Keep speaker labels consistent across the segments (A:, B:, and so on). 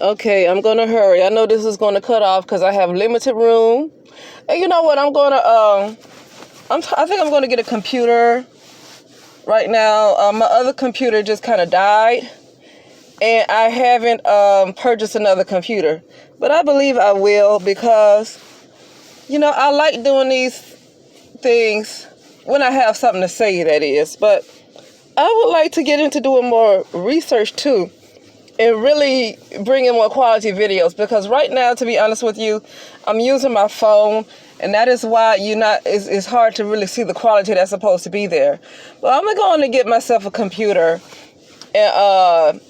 A: Okay, I'm gonna hurry. I know this is gonna cut off because I have limited room. And you know what? I think I'm gonna get a computer right now. My other computer just kind of died, and I haven't purchased another computer. But I believe I will because I like doing these things when I have something to say. That is, but I would like to get into doing more research too. And really bring in more quality videos, because right now, to be honest with you, I'm using my phone, and that is why it's hard to really see the quality that's supposed to be there. But I'm going to get myself a computer and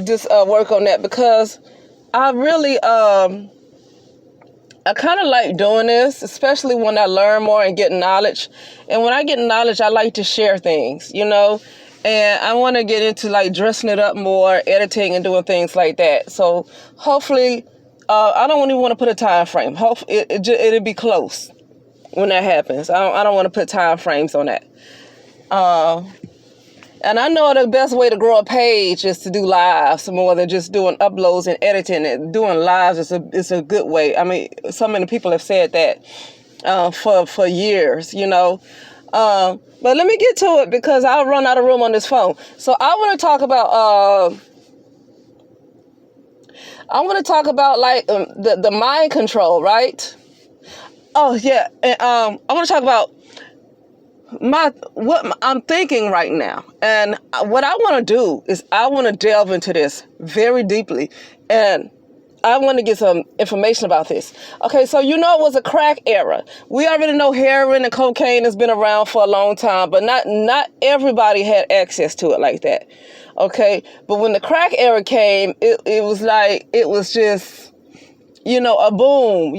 A: just work on that, because I really I kind of like doing this, especially when I learn more and get knowledge. And when I get knowledge, I like to share things, and I want to get into like dressing it up more, editing and doing things like that. So hopefully, I don't even want to put a time frame. Hopefully, it'll be close when that happens. I don't want to put time frames on that. And I know the best way to grow a page is to do lives more than just doing uploads and editing. And doing lives is a good way. I mean, so many people have said that for years, But let me get to it, because I'll run out of room on this phone. So I want to talk about like the mind control, right? Oh yeah, and I want to talk about what I'm thinking right now. And what I want to do is I want to delve into this very deeply, and I want to get some information about this. Okay, so it was a crack era. We already know heroin and cocaine has been around for a long time, but not everybody had access to it like that. Okay, but when the crack era came, it was just, a boom,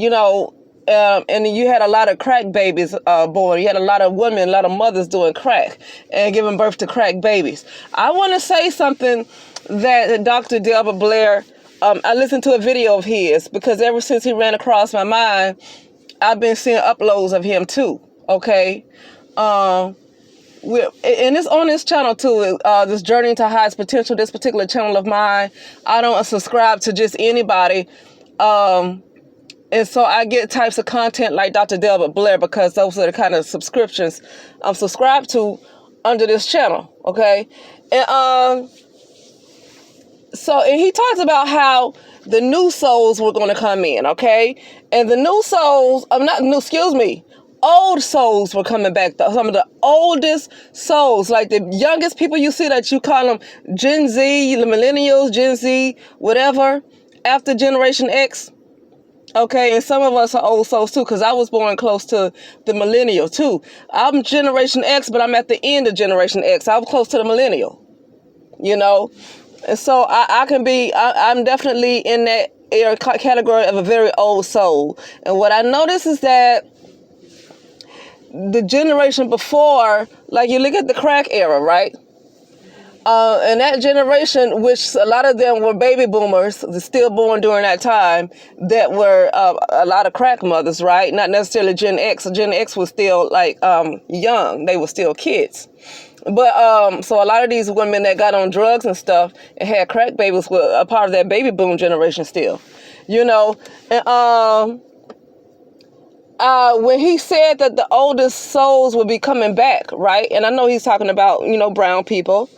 A: and you had a lot of crack babies born. You had a lot of women, a lot of mothers doing crack and giving birth to crack babies. I want to say something that Dr. Devil Blair, I listened to a video of his, because ever since he ran across my mind, I've been seeing uploads of him too, okay? And it's on this channel too, this Journey to Highest Potential, this particular channel of mine. I don't subscribe to just anybody. And so I get types of content like Dr. Devil Blair, because those are the kind of subscriptions I'm subscribed to under this channel, okay? And and he talks about how the new souls were going to come in, okay? And the new souls, old souls were coming back. Some of the oldest souls, like the youngest people you see, that you call them Gen Z, the millennials, Gen Z, whatever, after Generation X. Okay, and some of us are old souls too, because I was born close to the millennial too. I'm Generation X, but I'm at the end of Generation X. I was close to the millennial, And so I'm definitely in that category of a very old soul. And what I notice is that the generation before, like you look at the crack era, right? And that generation, which a lot of them were baby boomers, still born during that time, that were a lot of crack mothers, right? Not necessarily Gen X. Gen X was still like young. They were still kids. But so a lot of these women that got on drugs and stuff and had crack babies were a part of that baby boom generation still, And when he said that the oldest souls would be coming back, right? And I know he's talking about, brown people.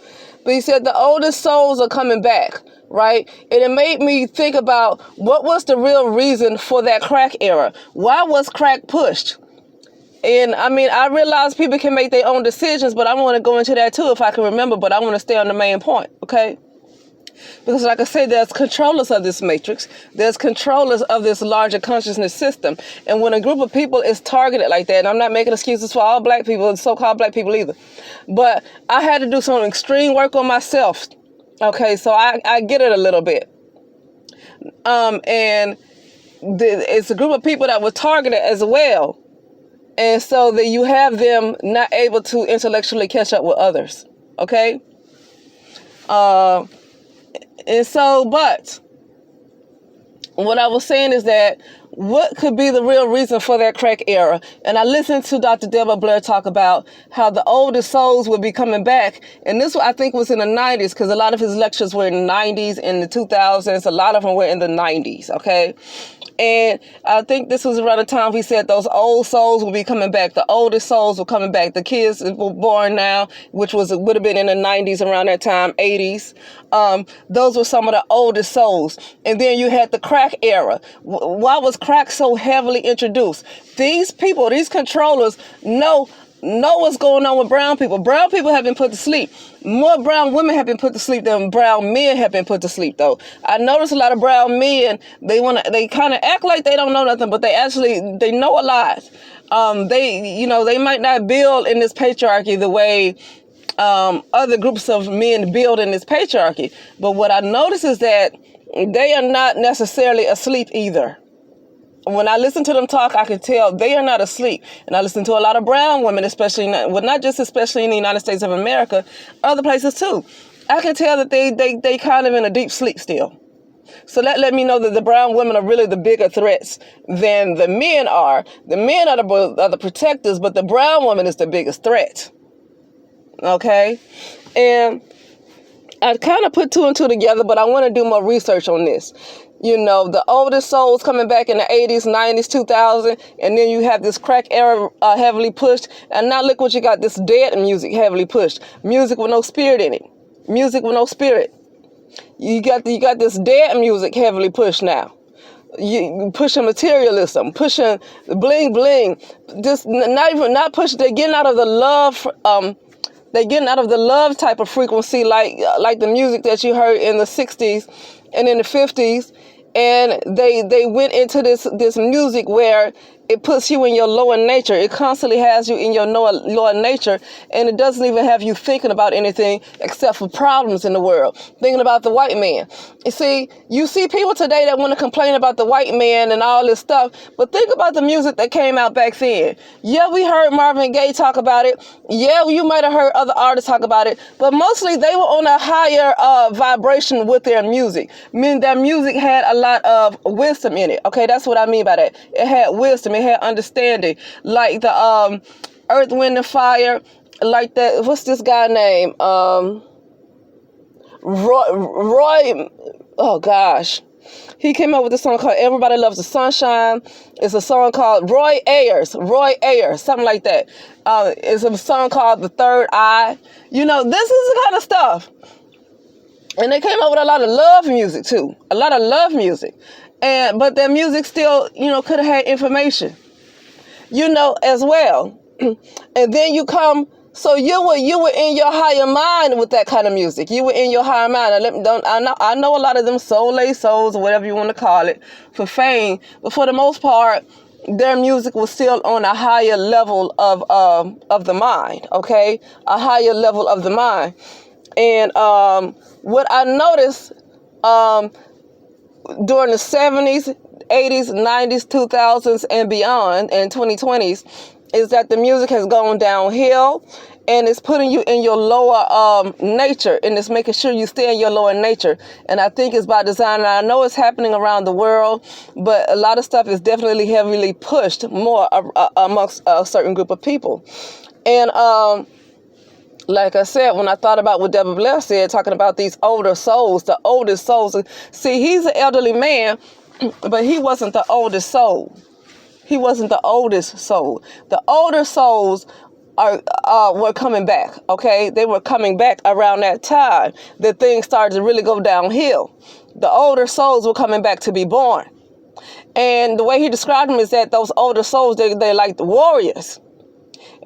A: But he said the oldest souls are coming back, right? And it made me think about what was the real reason for that crack era. Why was crack pushed? And I mean, I realize people can make their own decisions, but I want to go into that too if I can remember, but I want to stay on the main point, okay? Because like I said, there's controllers of this matrix. There's controllers of this larger consciousness system. And when a group of people is targeted like that, and I'm not making excuses for all black people and so-called black people either, but I had to do some extreme work on myself. Okay, so I get it a little bit. And it's a group of people that were targeted as well. And so that you have them not able to intellectually catch up with others. Okay? And so, but what I was saying is that what could be the real reason for that crack era? And I listened to Dr. Devil Blair talk about how the oldest souls would be coming back. And this, I think, was in the 90s, because a lot of his lectures were in the 90s, in the 2000s. A lot of them were in the 90s, okay? And I think this was around the time he said those old souls will be coming back. The oldest souls were coming back. The kids were born now, which would have been in the 90s around that time, 80s. Those were some of the oldest souls. And then you had the crack era. Why was crack so heavily introduced? These people, these controllers know what's going on with brown people. Brown people have been put to sleep. More brown women have been put to sleep than brown men have been put to sleep, though. I notice a lot of brown men, they kind of act like they don't know nothing, but they know a lot. They might not build in this patriarchy the way other groups of men build in this patriarchy. But what I notice is that they are not necessarily asleep either. When I listen to them talk, I can tell they are not asleep. And I listen to a lot of brown women, especially in the United States of America, other places too. I can tell that they kind of in a deep sleep still. So that let me know that the brown women are really the bigger threats than the men are. The men are the protectors, but the brown woman is the biggest threat. Okay? And I kind of put two and two together, but I want to do more research on this. The oldest souls coming back in the 80s, 90s, 2000, and then you have this crack era heavily pushed. And now look what you got, this dead music heavily pushed. Music with no spirit in it. Music with no spirit. You got this dead music heavily pushed now. You pushing materialism, pushing bling bling. Just not pushing. They're getting out of the love. They're getting out of the love type of frequency, like the music that you heard in the 60s and in the 50s. And they went into this music where it puts you in your lower nature. It constantly has you in your lower nature, and it doesn't even have you thinking about anything except for problems in the world, thinking about the white man. You see people today that want to complain about the white man and all this stuff, but think about the music that came out back then. Yeah, we heard Marvin Gaye talk about it. Yeah, you might have heard other artists talk about it, but mostly they were on a higher vibration with their music, meaning that music had a lot of wisdom in it. Okay, that's what I mean by that. It had wisdom. It had understanding, like the Earth, Wind, and Fire, like that. What's this guy name? Roy. Oh gosh, he came up with a song called "Everybody Loves the Sunshine." It's a song called Roy Ayers, something like that. It's a song called "The Third Eye." This is the kind of stuff. And they came up with a lot of love music too, a lot of love music. But their music still, could have had information, as well. And then you come, so you were in your higher mind with that kind of music. You were in your higher mind. I know a lot of them soul-laced souls, or whatever you want to call it, for fame. But for the most part, their music was still on a higher level of the mind. Okay, a higher level of the mind. And what I noticed during the 70s, 80s, 90s, 2000s, and beyond, and 2020s, is that the music has gone downhill, and it's putting you in your lower nature, and it's making sure you stay in your lower nature. And I think it's by design. And I know it's happening around the world, but a lot of stuff is definitely heavily pushed more amongst a certain group of people. And like I said, when I thought about what Devil Blair said, talking about these older souls, the oldest souls. See, he's an elderly man, but he wasn't the oldest soul. He wasn't the oldest soul. The older souls were coming back, okay? They were coming back around that time that things started to really go downhill. The older souls were coming back to be born. And the way he described them is that those older souls, they're like the warriors.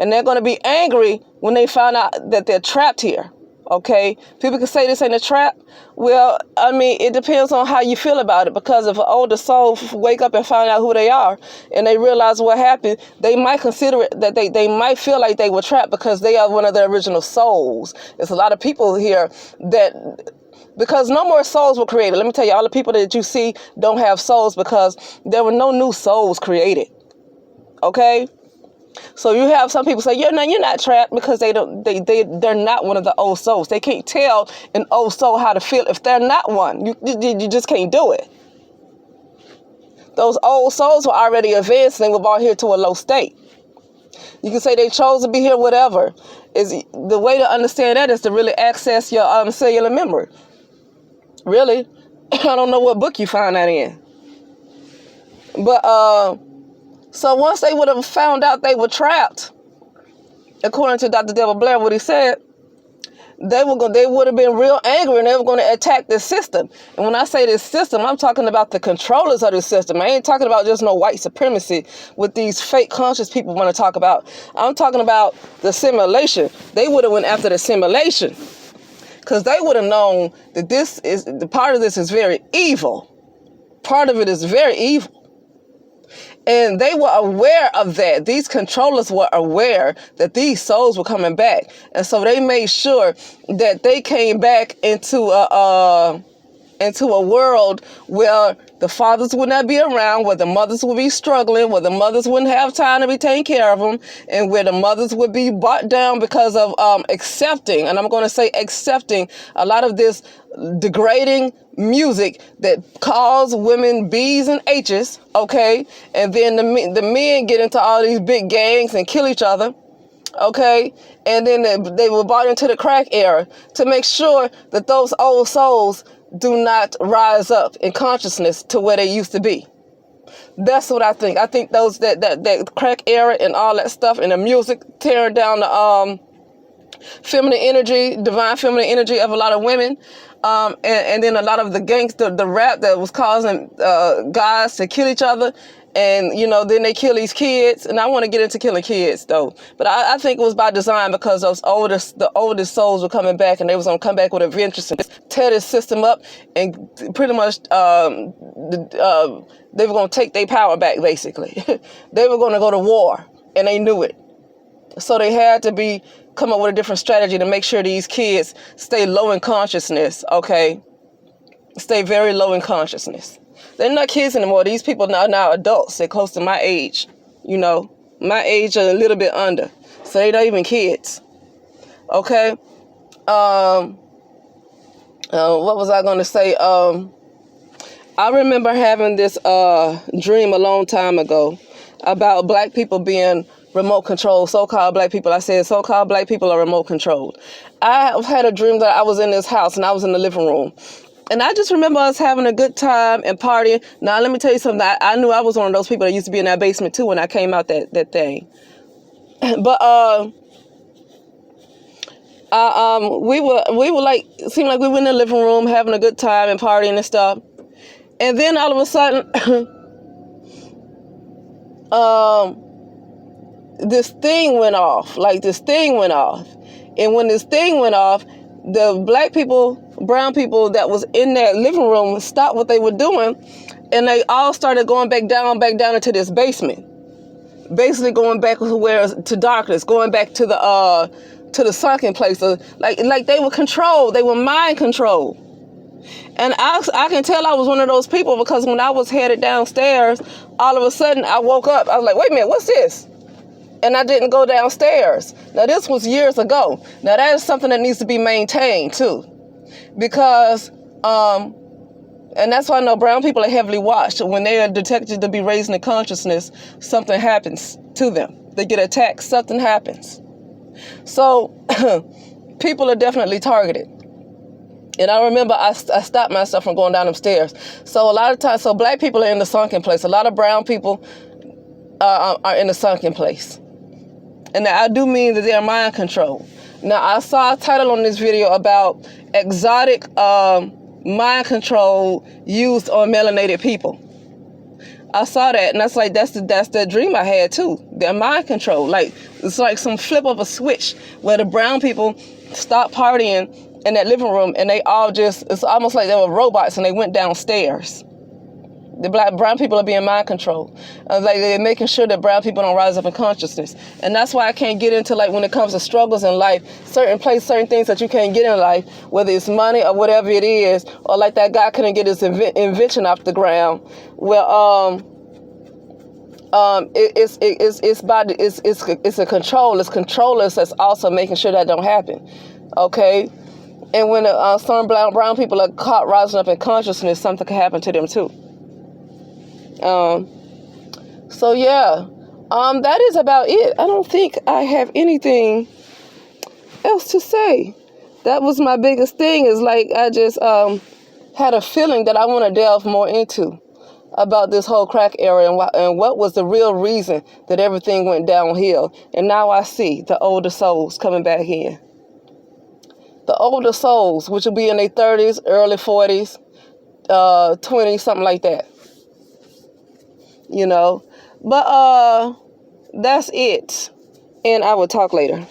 A: And they're going to be angry when they find out that they're trapped here, okay? People can say this ain't a trap. Well, I mean, it depends on how you feel about it, because if an older soul wake up and find out who they are and they realize what happened, they might consider it that they might feel like they were trapped because they are one of the original souls. There's a lot of people here that... Because no more souls were created. Let me tell you, all the people that you see don't have souls because there were no new souls created, okay? So you have some people say, you're not trapped because they're not one of the old souls. They can't tell an old soul how to feel if they're not one. You just can't do it. those old souls were already advanced and they were brought here to a low state. You can say they chose to be here, whatever. Is the way to understand that is to really access your cellular memory. Really, I don't know what book you find that in. But so once they would have found out they were trapped, according to Dr. Devil Blair, what he said, they would have been real angry and they were going to attack this system. And when I say this system, I'm talking about the controllers of the system. I ain't talking about just no white supremacy with these fake conscious people want to talk about. I'm talking about the simulation. They would have went after the simulation because they would have known that the part of this is very evil. Part of it is very evil. And they were aware of that. These controllers were aware that these souls were coming back. And so they made sure that they came back into a world where the fathers would not be around, where the mothers would be struggling, where the mothers wouldn't have time to be taking care of them, and where the mothers would be brought down because of accepting, and I'm going to say accepting, a lot of this degrading music that calls women B's and H's, okay? And then the men get into all these big gangs and kill each other, okay? And then they were brought into the crack era to make sure that those old souls do not rise up in consciousness to where they used to be. That's what I think. I think those that crack era and all that stuff and the music tearing down the feminine energy, divine feminine energy of a lot of women. And then a lot of the gangster, the rap that was causing guys to kill each other. And, then they kill these kids. And I want to get into killing kids, though. But I think it was by design because the oldest souls were coming back and they was going to come back with a vengeance and tear this system up. And pretty much they were going to take their power back, basically. They were going to go to war. And they knew it. So they had to come up with a different strategy to make sure these kids stay low in consciousness, okay? Stay very low in consciousness. They're not kids anymore. These people are now adults. They're close to my age, My age or a little bit under. So they're not even kids, okay? What was I going to say? I remember having this dream a long time ago about black people being remote controlled, so-called black people. I said so-called black people are remote controlled. I had a dream that I was in this house and I was in the living room. And I just remember us having a good time and partying. Now, let me tell you something. I knew I was one of those people that used to be in that basement, too, when I came out that thing. But we were like, it seemed like we were in the living room having a good time and partying and stuff. And then all of a sudden, this thing went off. And when this thing went off, the black people, brown people that was in that living room stopped what they were doing, and they all started going back down into this basement. Basically going back to darkness, going back to the sunken place. Like they were controlled. They were mind controlled. And I can tell I was one of those people because when I was headed downstairs, all of a sudden I woke up. I was like, wait a minute, what's this? And I didn't go downstairs. Now, this was years ago. Now, that is something that needs to be maintained, too. Because, and that's why I know brown people are heavily watched. When they are detected to be raising the consciousness, something happens to them. They get attacked, something happens. So, people are definitely targeted. And I remember I stopped myself from going down upstairs. So, a lot of times, black people are in the sunken place. A lot of brown people are in the sunken place. And I do mean that they're mind control. Now, I saw a title on this video about exotic mind control used on melanated people. I saw that, and that's the dream I had too. They're mind control. Like, it's like some flip of a switch where the brown people stopped partying in that living room, and they all it's almost like they were robots, and they went downstairs. The brown people are being mind controlled. Like they're making sure that brown people don't rise up in consciousness. And that's why I can't get into, like, when it comes to struggles in life, certain things that you can't get in life, whether it's money or whatever it is, or like that guy couldn't get his invention off the ground. Well, it's a control. It's controllers that's also making sure that don't happen. Okay. And when some brown people are caught rising up in consciousness, something can happen to them too. So yeah, that is about it. I don't think I have anything else to say. That was my biggest thing, is like I just had a feeling that I want to delve more into about this whole crack era, and what was the real reason that everything went downhill. And now I see the older souls coming back in. The older souls, which will be in their 30s, early 40s, 20s, something like that. You know? But that's it. And I will talk later.